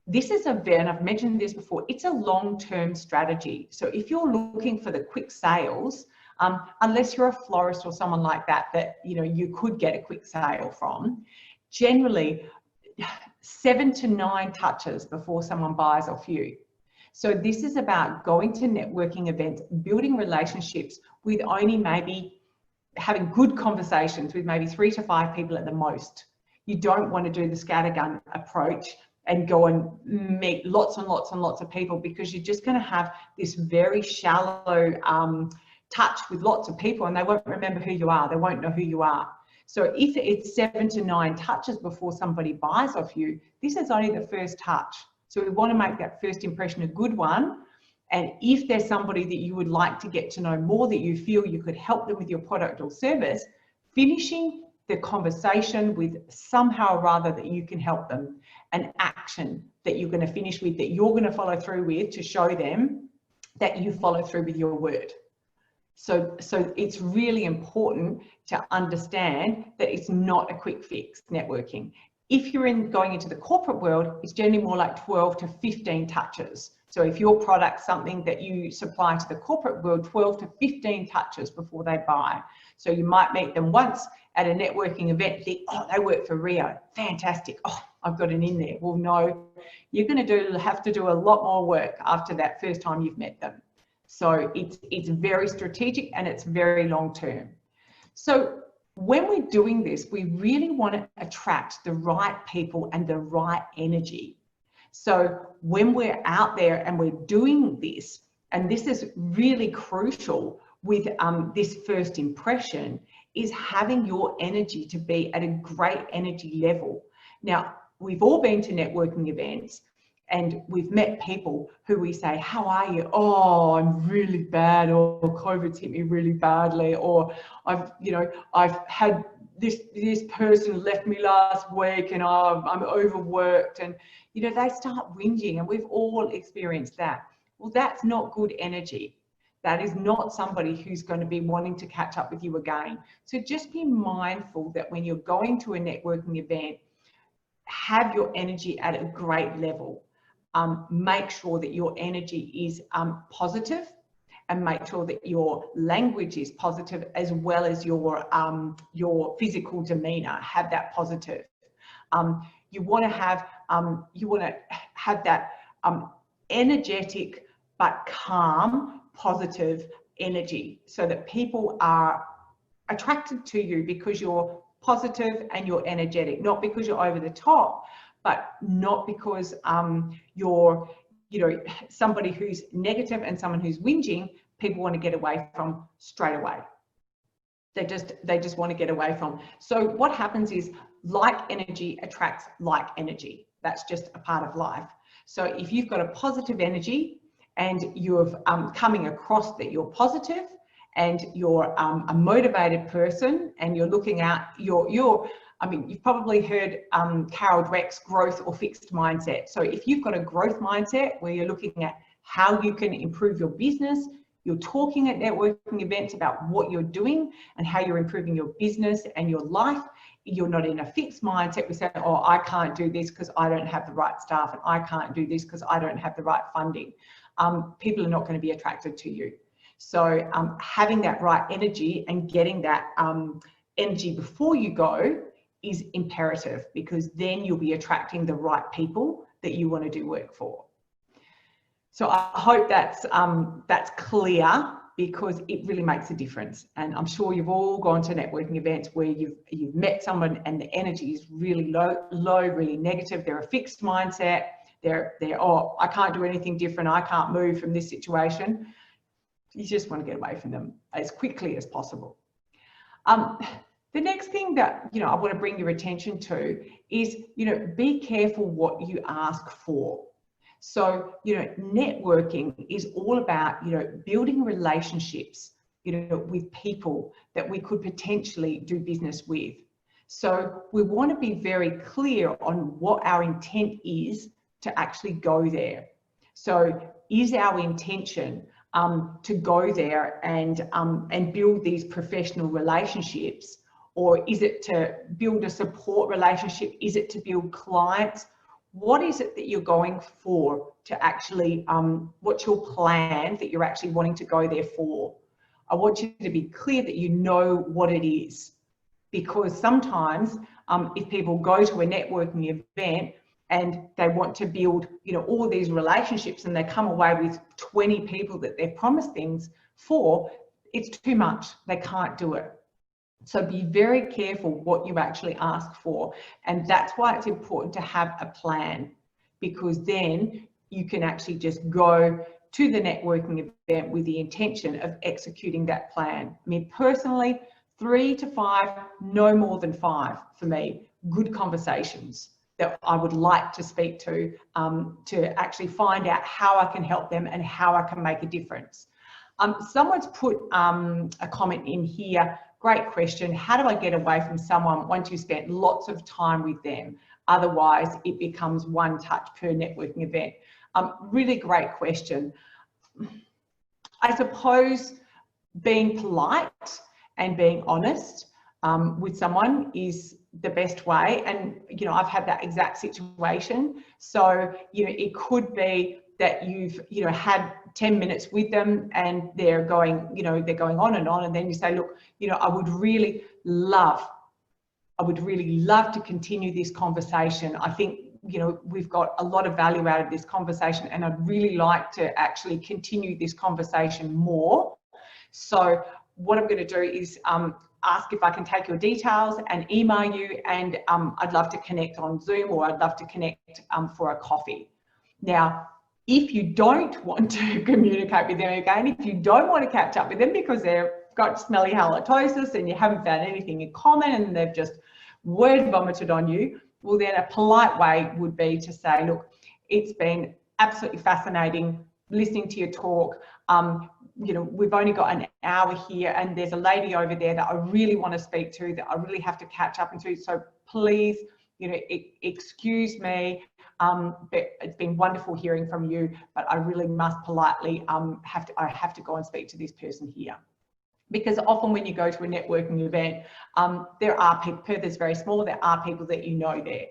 this is and I've mentioned this before, it's a long-term strategy. So if you're looking for the quick sales, unless you're a florist or someone like that, you know, you could get a quick sale from, generally 7 to 9 touches before someone buys off you. So this is about going to networking events, building relationships with only maybe having good conversations with maybe 3 to 5 people at the most. You don't want to do the scattergun approach and go and meet lots and lots and lots of people, because you're just going to have this very shallow touch with lots of people, and they won't remember who you are. They won't know who you are. So if it's 7 to 9 touches before somebody buys off you, this is only the first touch. So we want to make that first impression a good one. And if there's somebody that you would like to get to know more, that you feel you could help them with your product or service, finishing the conversation with somehow or other that you can help them, an action that you're going to finish with, that you're going to follow through with, to show them that you follow through with your word. So it's really important to understand that it's not a quick fix, networking. If you're going into the corporate world, it's generally more like 12 to 15 touches. So if your product's something that you supply to the corporate world, 12 to 15 touches before they buy. So you might meet them once at a networking event, think, oh, they work for Rio, fantastic, oh, I've got an in there. Well, no, you're going to have to do a lot more work after that first time you've met them. So it's very strategic and it's very long term. So when we're doing this, we really want to attract the right people and the right energy. So when we're out there and we're doing this, and this is really crucial with this first impression, is having your energy to be at a great energy level. Now, we've all been to networking events and we've met people who we say, how are you? Oh, I'm really bad, or COVID's hit me really badly, or I've had this person left me last week and I'm overworked, and they start whinging, and we've all experienced that. Well, that's not good energy. That is not somebody who's going to be wanting to catch up with you again. So just be mindful that when you're going to a networking event, have your energy at a great level. Make sure that your energy is positive, and make sure that your language is positive, as well as your physical demeanor. Have that positive. You want to have that energetic but calm, positive energy, so that people are attracted to you because you're positive and you're energetic, not because you're over the top, but not because you're somebody who's negative and someone who's whinging. People want to get away from straight away. They just want to get away from. So what happens is, like energy attracts like energy. That's just a part of life. So if you've got a positive energy and you're coming across that you're positive and you're a motivated person, and you're looking at you've probably heard Carol Dweck's growth or fixed mindset. So if you've got a growth mindset where you're looking at how you can improve your business, you're talking at networking events about what you're doing and how you're improving your business and your life. You're not in a fixed mindset. We say, oh, I can't do this because I don't have the right staff, and I can't do this because I don't have the right funding. People are not going to be attracted to you. So having that right energy and getting that energy before you go is imperative, because then you'll be attracting the right people that you want to do work for. So I hope that's clear, because it really makes a difference. And I'm sure you've all gone to networking events where you've met someone and the energy is really low, really negative. They're a fixed mindset. They're oh, I can't do anything different. I can't move from this situation. You just want to get away from them as quickly as possible. The next thing that I want to bring your attention to is be careful what you ask for. So networking is all about building relationships with people that we could potentially do business with. So we want to be very clear on what our intent is to actually go there. So is our intention to go there and build these professional relationships, or is it to build a support relationship? Is it to build clients? What is it that you're going for to actually, what's your plan that you're actually wanting to go there for? I want you to be clear that you know what it is, because sometimes if people go to a networking event and they want to build, all these relationships, and they come away with 20 people that they've promised things for, it's too much. They can't do it. So be very careful what you actually ask for. And that's why it's important to have a plan, because then you can actually just go to the networking event with the intention of executing that plan. I mean, personally, 3 to 5, no more than 5 for me, good conversations that I would like to speak to actually find out how I can help them and how I can make a difference. Someone's put a comment in here, great question. How do I get away from someone once you spent lots of time with them? Otherwise, it becomes one touch per networking event. Really great question. I suppose being polite and being honest with someone is the best way. And, you know, I've had that exact situation. So, you know, it could be that you've, you know, had 10 minutes with them and they're going, you know, they're going on. And then you say, look, you know, I would really love to continue this conversation. I think, you know, we've got a lot of value out of this conversation and I'd really like to actually continue this conversation more. So what I'm going to do is ask if I can take your details and email you, and I'd love to connect on Zoom, or I'd love to connect for a coffee. Now, if you don't want to communicate with them again, if you don't want to catch up with them because they've got smelly halitosis and you haven't found anything in common and they've just word vomited on you, well, then a polite way would be to say, look, it's been absolutely fascinating listening to your talk. You know, we've only got an hour here and there's a lady over there that I really want to speak to, that I really have to catch up to. So please, you know, excuse me. But it's been wonderful hearing from you, but I really must politely I have to go and speak to this person here. Because often when you go to a networking event, there are people, Perth is very small, there are people that you know there.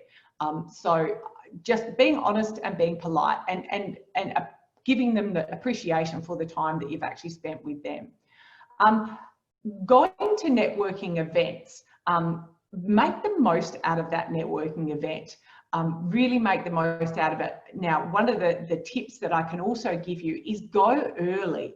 So just being honest and being polite and giving them the appreciation for the time that you've actually spent with them. Going to networking events, make the most out of that networking event. Really make the most out of it. Now, one of the tips that I can also give you is go early.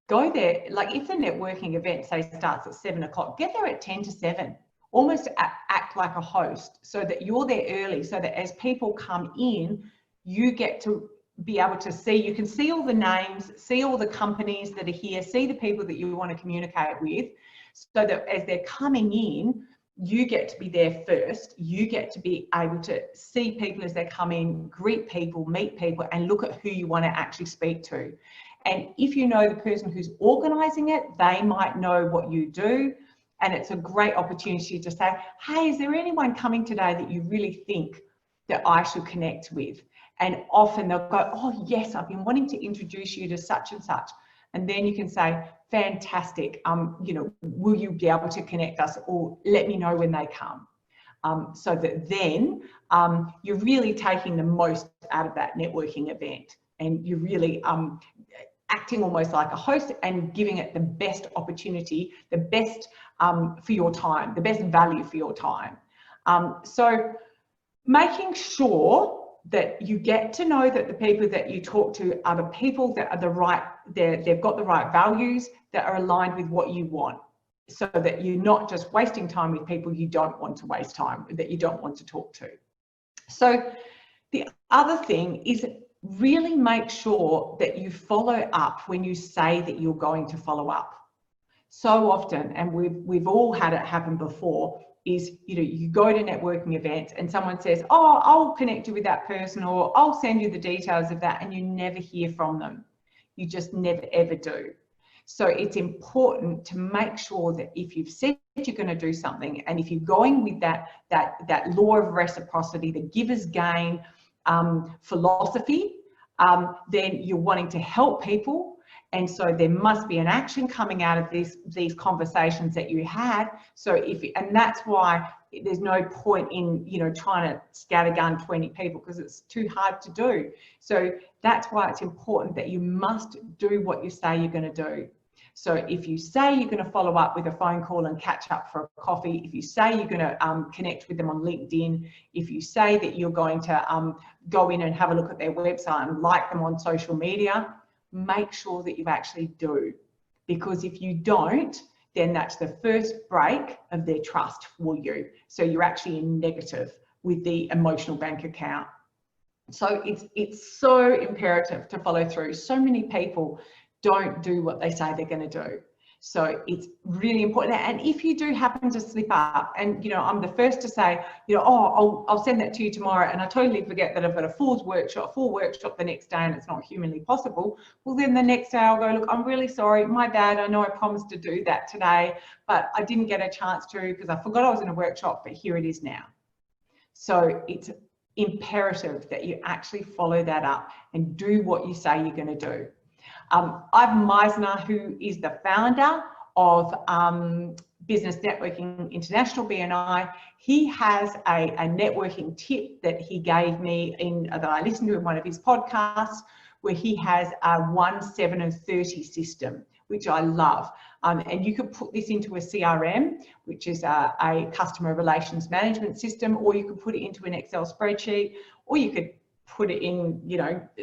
Go there, like if the networking event, say, starts at 7 o'clock, get there at 10 to 7. Almost act like a host so that you're there early, so that as people come in, you get to be able to see, you can see all the names, see all the companies that are here, see the people that you want to communicate with, so that as they're coming in, you get to be there first. You get to be able to see people as they come in, greet people, meet people, and look at who you want to actually speak to. And if you know the person who's organising it, they might know what you do. And it's a great opportunity to say, hey, is there anyone coming today that you really think that I should connect with? And often they'll go, oh yes, I've been wanting to introduce you to such and such. And then you can say, fantastic, you know, will you be able to connect us, or let me know when they come? So that then you're really taking the most out of that networking event, and you're really acting almost like a host and giving it the best opportunity, the best for your time, the best value for your time. So making sure that you get to know that the people that you talk to are the people that are the right, they've got the right values that are aligned with what you want, so that you're not just wasting time with people you don't want to waste time, that you don't want to talk to. So the other thing is really make sure that you follow up when you say that you're going to follow up. So often, and we've all had it happen before, is, you know, you go to networking events and someone says, oh, I'll connect you with that person, or I'll send you the details of that, and you never hear from them. You just never ever do. So it's important to make sure that if you've said you're going to do something, and if you're going with that law of reciprocity, the giver's gain philosophy, then you're wanting to help people. And so there must be an action coming out of these conversations that you had. So and that's why there's no point in, you know, trying to scattergun 20 people, because it's too hard to do. So that's why it's important that you must do what you say you're going to do. So if you say you're going to follow up with a phone call and catch up for a coffee, if you say you're going to connect with them on LinkedIn, if you say that you're going to go in and have a look at their website and like them on social media, make sure that you actually do. Because if you don't, then that's the first break of their trust for you. So you're actually in negative with the emotional bank account. So it's so imperative to follow through. So many people don't do what they say they're going to do. So it's really important. And if you do happen to slip up, and I'm the first to say, oh, I'll send that to you tomorrow, and I totally forget that I've got a full workshop the next day, and it's not humanly possible. Well, then the next day I'll go, look, I'm really sorry, my bad. I know I promised to do that today, but I didn't get a chance to because I forgot I was in a workshop, but here it is now. So it's imperative that you actually follow that up and do what you say you're going to do. Ivan Meisner, who is the founder of Business Networking International, BNI, he has a networking tip that he gave me that I listened to in one of his podcasts, where he has a 1, 7 and 30 system, which I love. And you could put this into a CRM, which is a customer relations management system, or you could put it into an Excel spreadsheet, or you could put it in,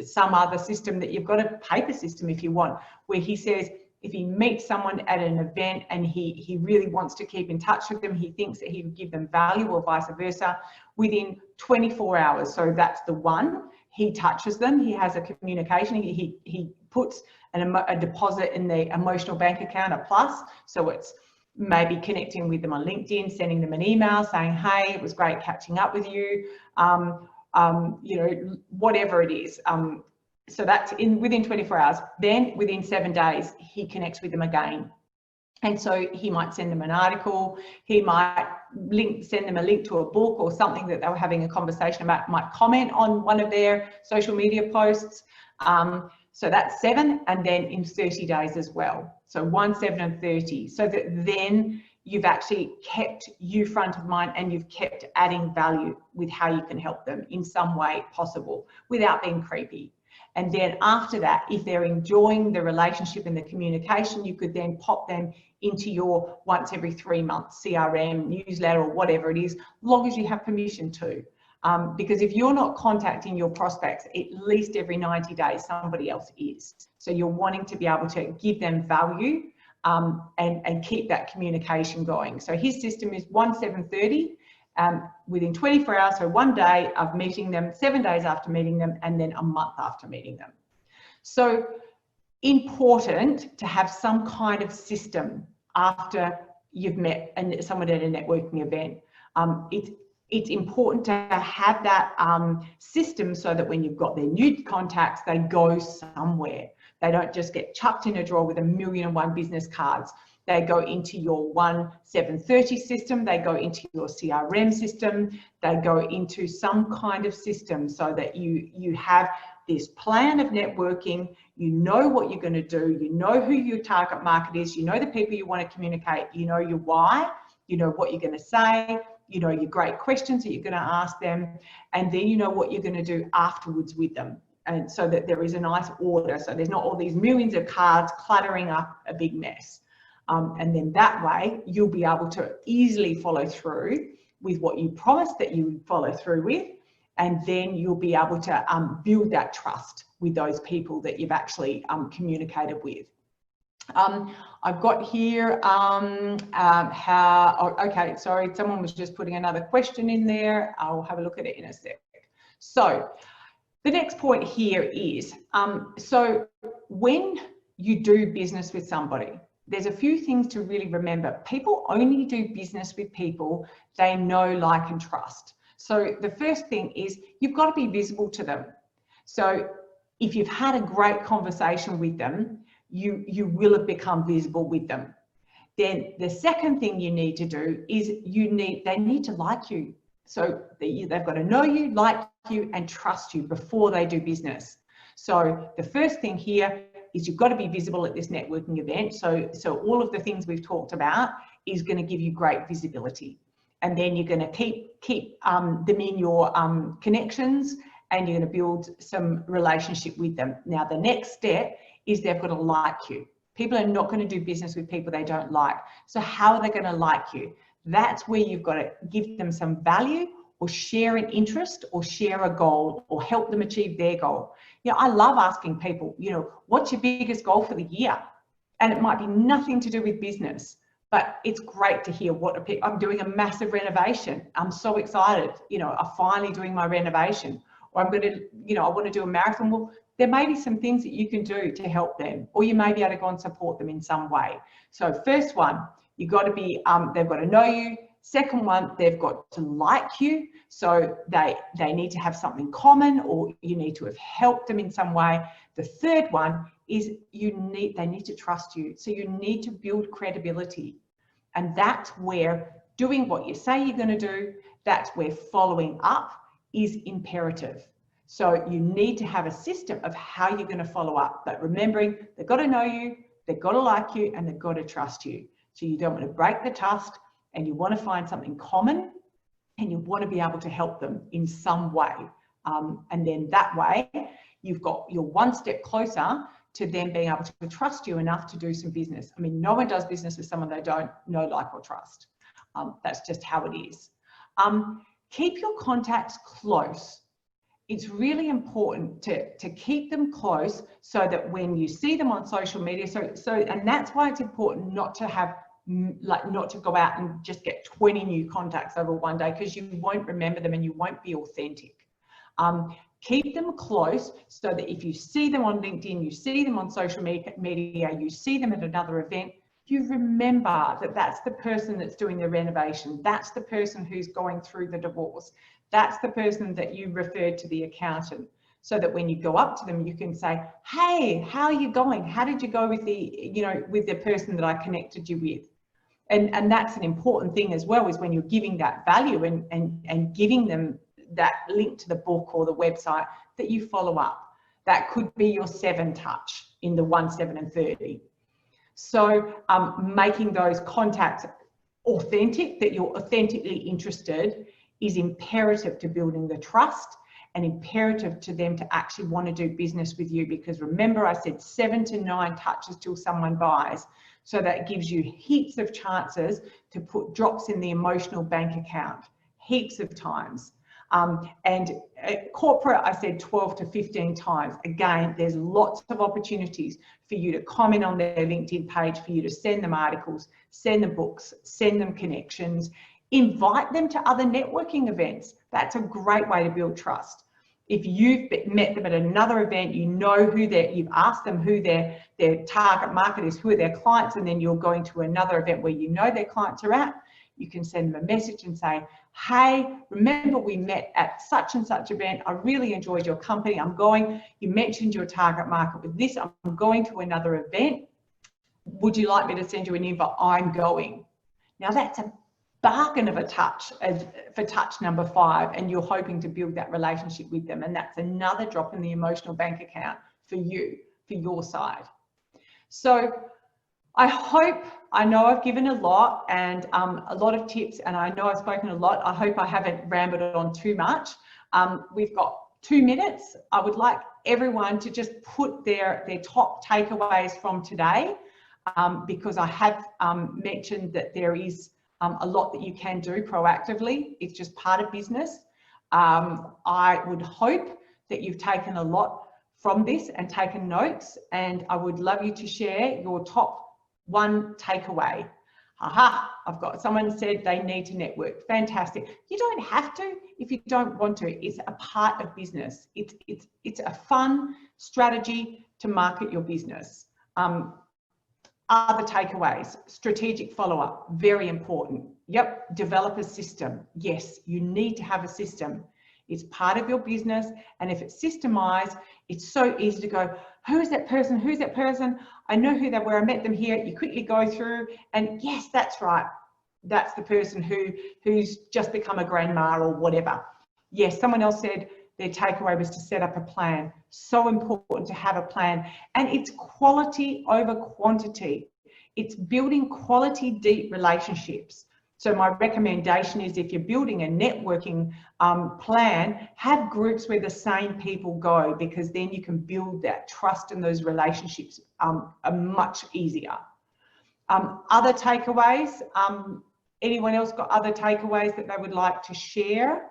some other system that you've got, a paper system if you want, where he says if he meets someone at an event and he really wants to keep in touch with them, he thinks that he would give them value, or vice versa, within 24 hours. So that's the one. He touches them. He has a communication. He puts a deposit in the emotional bank account, a plus. So it's maybe connecting with them on LinkedIn, sending them an email saying, hey, it was great catching up with you. Whatever it is. So that's within 24 hours. Then within 7 days, he connects with them again. And so he might send them an article. He might send them a link to a book or something that they were having a conversation about, might comment on one of their social media posts. So that's 7, and then in 30 days as well. So 1, 7 and 30. So that then you've actually kept you front of mind, and you've kept adding value with how you can help them in some way possible without being creepy. And then after that, if they're enjoying the relationship and the communication, you could then pop them into your once every 3 months CRM, newsletter, or whatever it is, long as you have permission to. Because if you're not contacting your prospects at least every 90 days, somebody else is. So you're wanting to be able to give them value and keep that communication going. So his system is 1, 7, 30. Within 24 hours, so 1 day of meeting them, 7 days after meeting them, and then a month after meeting them. So important to have some kind of system after you've met someone at a networking event. It's important to have that system so that when you've got their new contacts, they go somewhere. They don't just get chucked in a drawer with 1,000,001 business cards. They go into your 1, 7, 30 system. They go into your CRM system. They go into some kind of system so that you have this plan of networking. You know what you're going to do. You know who your target market is. You know the people you want to communicate. You know your why. You know what you're going to say. You know your great questions that you're going to ask them. And then you know what you're going to do afterwards with them. And so that there is a nice order. So there's not all these millions of cards cluttering up a big mess. And then that way you'll be able to easily follow through with what you promised that you would follow through with. And then you'll be able to build that trust with those people that you've actually communicated with. I've got here okay, sorry, someone was just putting another question in there. I'll have a look at it in a sec. So the next point here is, so when you do business with somebody, there's a few things to really remember. People only do business with people they know, like, and trust. So the first thing is you've got to be visible to them. So if you've had a great conversation with them, you will have become visible with them. Then the second thing you need to do is they need to like you. So they've got to know you, like you, and trust you before they do business. So the first thing here is you've got to be visible at this networking event. So all of the things we've talked about is going to give you great visibility. And then you're going to keep them in your connections, and you're going to build some relationship with them. Now, the next step is they've got to like you. People are not going to do business with people they don't like. So how are they going to like you? That's where you've got to give them some value, or share an interest, or share a goal, or help them achieve their goal. I love asking people, what's your biggest goal for the year? And it might be nothing to do with business, but it's great to hear I'm doing a massive renovation. I'm so excited. I'm finally doing my renovation. Or I'm going to, I want to do a marathon. Well, there may be some things that you can do to help them, or you may be able to go and support them in some way. So first one, you've got to be, they've got to know you. Second one, they've got to like you. So they need to have something common, or you need to have helped them in some way. The third one is they need to trust you. So you need to build credibility. And that's where doing what you say you're going to do, that's where following up is imperative. So you need to have a system of how you're going to follow up. But remembering, they've got to know you, they've got to like you, and they've got to trust you. So you don't want to break the trust, and you want to find something common, and you want to be able to help them in some way. And then that way, you're one step closer to them being able to trust you enough to do some business. I mean, no one does business with someone they don't know, like, or trust. That's just how it is. Keep your contacts close. It's really important to keep them close so that when you see them on social media, and that's why it's important not to have, not to go out and just get 20 new contacts over one day, because you won't remember them and you won't be authentic. Keep them close so that if you see them on LinkedIn, you see them on social media, you see them at another event, you remember that that's the person that's doing the renovation. That's the person who's going through the divorce. That's the person that you referred to the accountant. So that when you go up to them, you can say, hey, how are you going? How did you go with with the person that I connected you with? And that's an important thing as well, is when you're giving that value and giving them that link to the book or the website, that you follow up. That could be your 7 touch in the 1, 7 and 30. So making those contacts authentic, that you're authentically interested, is imperative to building the trust, and imperative to them to actually want to do business with you. Because remember, I said 7 to 9 touches till someone buys. So that gives you heaps of chances to put drops in the emotional bank account, heaps of times. And at corporate, I said 12 to 15 times. Again, there's lots of opportunities for you to comment on their LinkedIn page, for you to send them articles, send them books, send them connections, invite them to other networking events. That's a great way to build trust. If you've met them at another event, you know you've asked them who their target market is, who are their clients, and then you're going to another event where you know their clients are at, you can send them a message and say, hey, remember we met at such and such event. I really enjoyed your company. You mentioned your target market with this. I'm going to another event. Would you like me to send you an invite? I'm going. Now that's a bargain of a touch for touch number 5, and you're hoping to build that relationship with them. And that's another drop in the emotional bank account for you, for your side. So I know I've given a lot and a lot of tips, and I know I've spoken a lot. I hope I haven't rambled on too much. We've got 2 minutes. I would like everyone to just put their top takeaways from today, because I have mentioned that there is a lot that you can do proactively. It's just part of business. I would hope that you've taken a lot from this and taken notes, and I would love you to share your top 1 takeaway. I've got someone said they need to network. Fantastic. You don't have to if you don't want to. It's a part of business. It's a fun strategy to market your business. Other takeaways: strategic follow-up, very important. Yep, develop a system. Yes, you need to have a system. It's part of your business, and if it's systemized, it's so easy to go, who's that person? Who's that person? I know who they were. I met them here. You quickly go through, and yes, that's right. That's the person who's just become a grandma or whatever. Yes, someone else said their takeaway was to set up a plan. So important to have a plan, and it's quality over quantity. It's building quality, deep relationships. So my recommendation is, if you're building a networking plan, have groups where the same people go, because then you can build that trust and those relationships are much easier. Other takeaways, anyone else got other takeaways that they would like to share?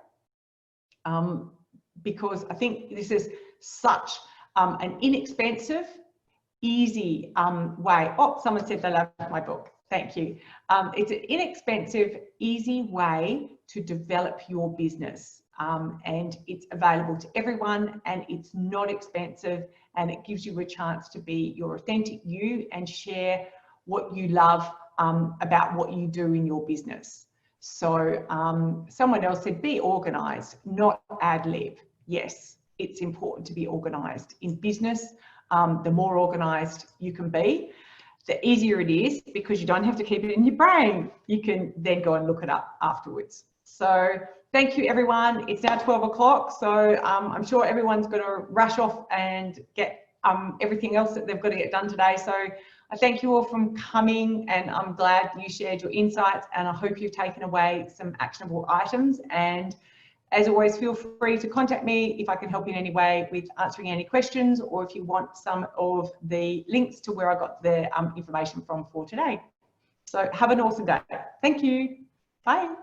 Because I think this is such an inexpensive, easy way. Oh, someone said they love my book. Thank you. It's an inexpensive, easy way to develop your business. and it's available to everyone, and it's not expensive, and it gives you a chance to be your authentic you and share what you love about what you do in your business. So someone else said, be organized, not ad lib. Yes, it's important to be organized. In business, the more organized you can be, the easier it is, because you don't have to keep it in your brain. You can then go and look it up afterwards. So thank you, everyone. It's now 12 o'clock, so I'm sure everyone's going to rush off and get everything else that they've got to get done today. So I thank you all for coming, and I'm glad you shared your insights, and I hope you've taken away some actionable items. And as always, feel free to contact me if I can help in any way with answering any questions, or if you want some of the links to where I got the information from for today. So have an awesome day. Thank you. Bye.